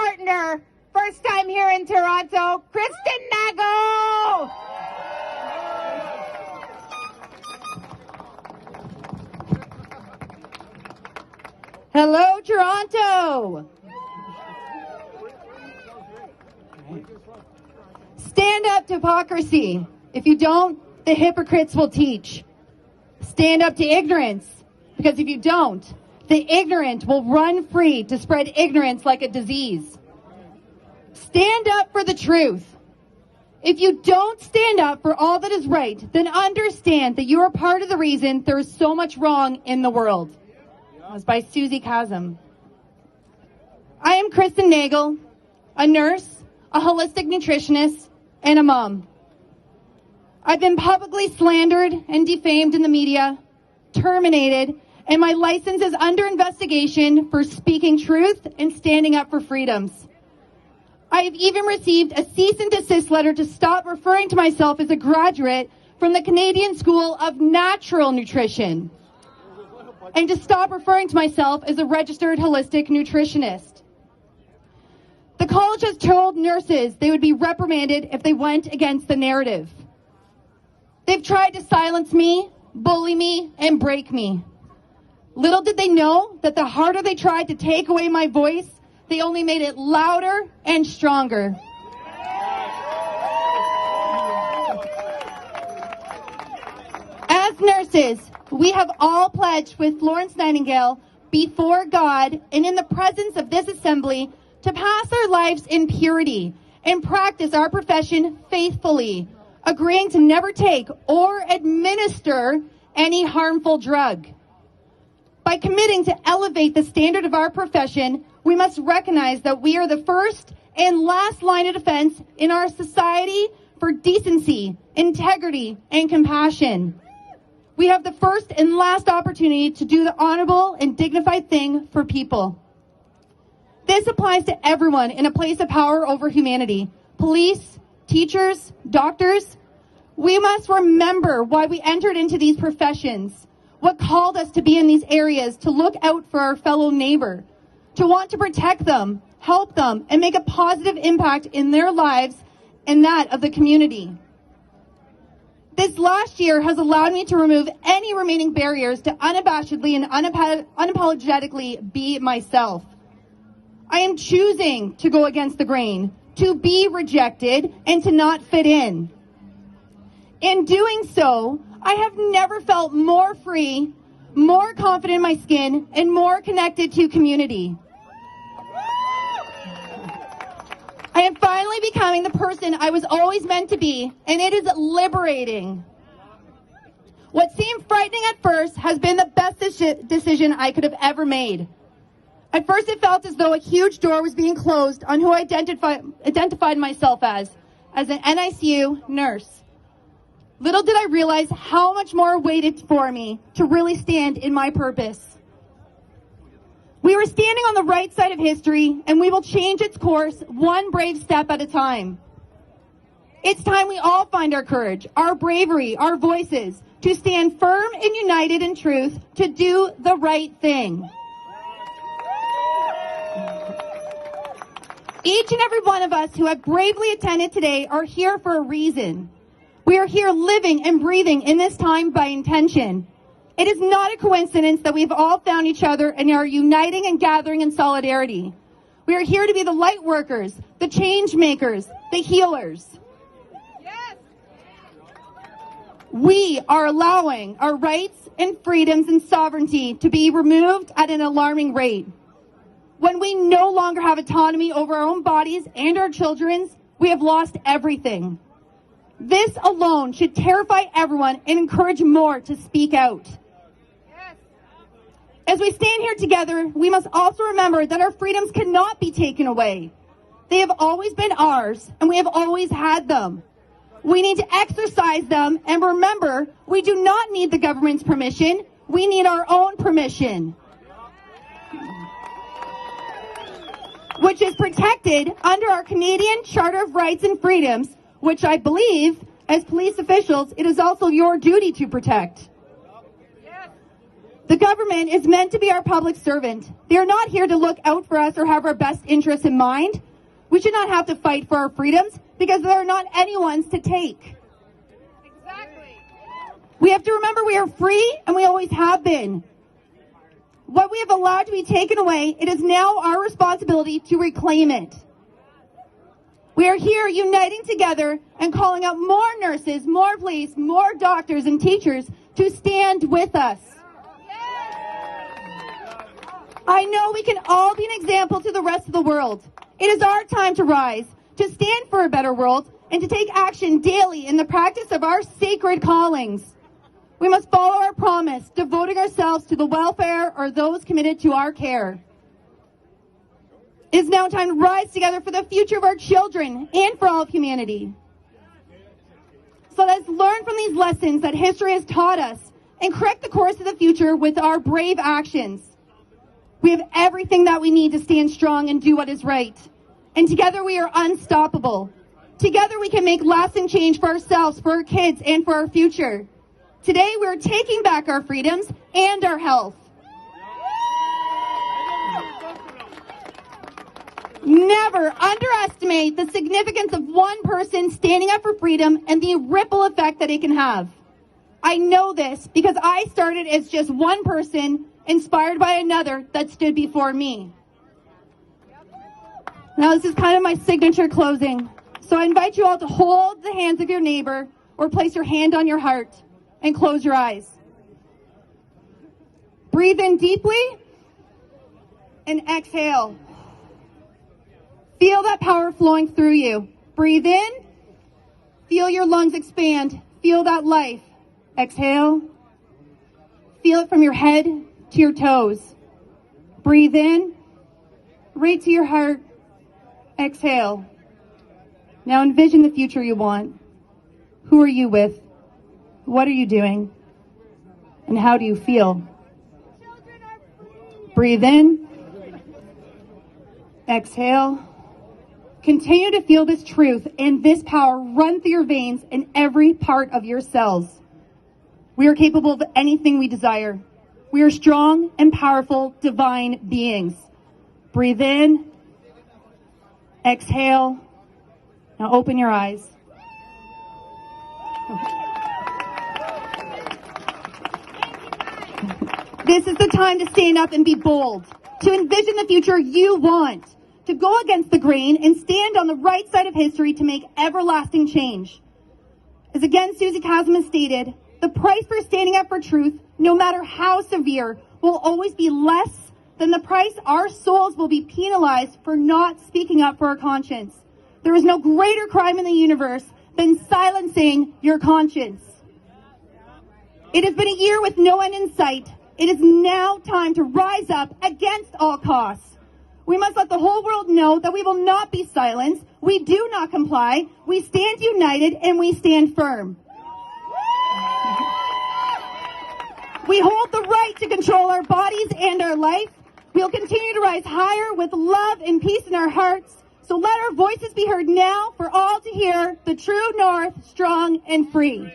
partner, first time here in Toronto, Kristen Nagle! Hello, Toronto! Stand up to hypocrisy. If you don't, the hypocrites will teach. Stand up to ignorance, because if you don't, the ignorant will run free to spread ignorance like a disease. Stand up for the truth. If you don't stand up for all that is right, then understand that you are part of the reason there is so much wrong in the world. That was by Susie Chasm. I am Kristen Nagle, a nurse, a holistic nutritionist, and a mom. I've been publicly slandered and defamed in the media, terminated, and my license is under investigation for speaking truth and standing up for freedoms. I have even received a cease and desist letter to stop referring to myself as a graduate from the Canadian School of Natural Nutrition and to stop referring to myself as a registered holistic nutritionist. The college has told nurses they would be reprimanded if they went against the narrative. They've tried to silence me, bully me, and break me. Little did they know that the harder they tried to take away my voice, they only made it louder and stronger. As nurses, we have all pledged with Florence Nightingale before God and in the presence of this assembly to pass our lives in purity and practice our profession faithfully, agreeing to never take or administer any harmful drug. By committing to elevate the standard of our profession, we must recognize that we are the first and last line of defense in our society for decency, integrity, and compassion. We have the first and last opportunity to do the honorable and dignified thing for people. This applies to everyone in a place of power over humanity. Police, teachers, doctors. We must remember why we entered into these professions, what called us to be in these areas, to look out for our fellow neighbor, to want to protect them, help them, and make a positive impact in their lives and that of the community. This last year has allowed me to remove any remaining barriers to unabashedly and unapologetically be myself. I am choosing to go against the grain, to be rejected, and to not fit in. In doing so, I have never felt more free, more confident in my skin, and more connected to community. I am finally becoming the person I was always meant to be, and it is liberating. What seemed frightening at first has been the best decision I could have ever made. At first, it felt as though a huge door was being closed on who I identified myself as an NICU nurse. Little did I realize how much more waited for me to really stand in my purpose. We were standing on the right side of history, and we will change its course one brave step at a time. It's time we all find our courage, our bravery, our voices, to stand firm and united in truth, to do the right thing. Each and every one of us who have bravely attended today are here for a reason. We are here living and breathing in this time by intention. It is not a coincidence that we've all found each other and are uniting and gathering in solidarity. We are here to be the light workers, the change makers, the healers. Yes. We are allowing our rights and freedoms and sovereignty to be removed at an alarming rate. When we no longer have autonomy over our own bodies and our children's, we have lost everything. This alone should terrify everyone and encourage more to speak out. Yes. As we stand here together, we must also remember that our freedoms cannot be taken away. They have always been ours, and we have always had them. We need to exercise them, and remember, we do not need the government's permission. We need our own permission, which is protected under our Canadian Charter of Rights and Freedoms, which I believe, as police officials, it is also your duty to protect. The government is meant to be our public servant. They are not here to look out for us or have our best interests in mind. We should not have to fight for our freedoms because there are not anyone's to take. Exactly. We have to remember we are free and we always have been. What we have allowed to be taken away, it is now our responsibility to reclaim it. We are here uniting together and calling out more nurses, more police, more doctors and teachers to stand with us. I know we can all be an example to the rest of the world. It is our time to rise, to stand for a better world, and to take action daily in the practice of our sacred callings. We must follow our promise, devoting ourselves to the welfare or those committed to our care. It is now time to rise together for the future of our children and for all of humanity. So let's learn from these lessons that history has taught us and correct the course of the future with our brave actions. We have everything that we need to stand strong and do what is right. And together we are unstoppable. Together we can make lasting change for ourselves, for our kids, and for our future. Today we are taking back our freedoms and our health. Never underestimate the significance of one person standing up for freedom and the ripple effect that it can have. I know this because I started as just one person inspired by another that stood before me. Now this is kind of my signature closing. So I invite you all to hold the hands of your neighbor or place your hand on your heart and close your eyes. Breathe in deeply and exhale. Feel that power flowing through you. Breathe in. Feel your lungs expand. Feel that life. Exhale. Feel it from your head to your toes. Breathe in. Right to your heart. Exhale. Now envision the future you want. Who are you with? What are you doing? And how do you feel? Breathe in. Exhale. Continue to feel this truth and this power run through your veins in every part of your cells. We are capable of anything we desire. We are strong and powerful divine beings. Breathe in. Exhale. Now open your eyes. This is the time to stand up and be bold, to envision the future you want, to go against the grain and stand on the right side of history to make everlasting change. As again Susie Tasman stated, the price for standing up for truth, no matter how severe, will always be less than the price our souls will be penalized for not speaking up for our conscience. There is no greater crime in the universe than silencing your conscience. It has been a year with no end in sight. It is now time to rise up against all costs. We must let the whole world know that we will not be silenced. We do not comply. We stand united and we stand firm. We hold the right to control our bodies and our life. We'll continue to rise higher with love and peace in our hearts. So let our voices be heard now for all to hear the true North, strong and free.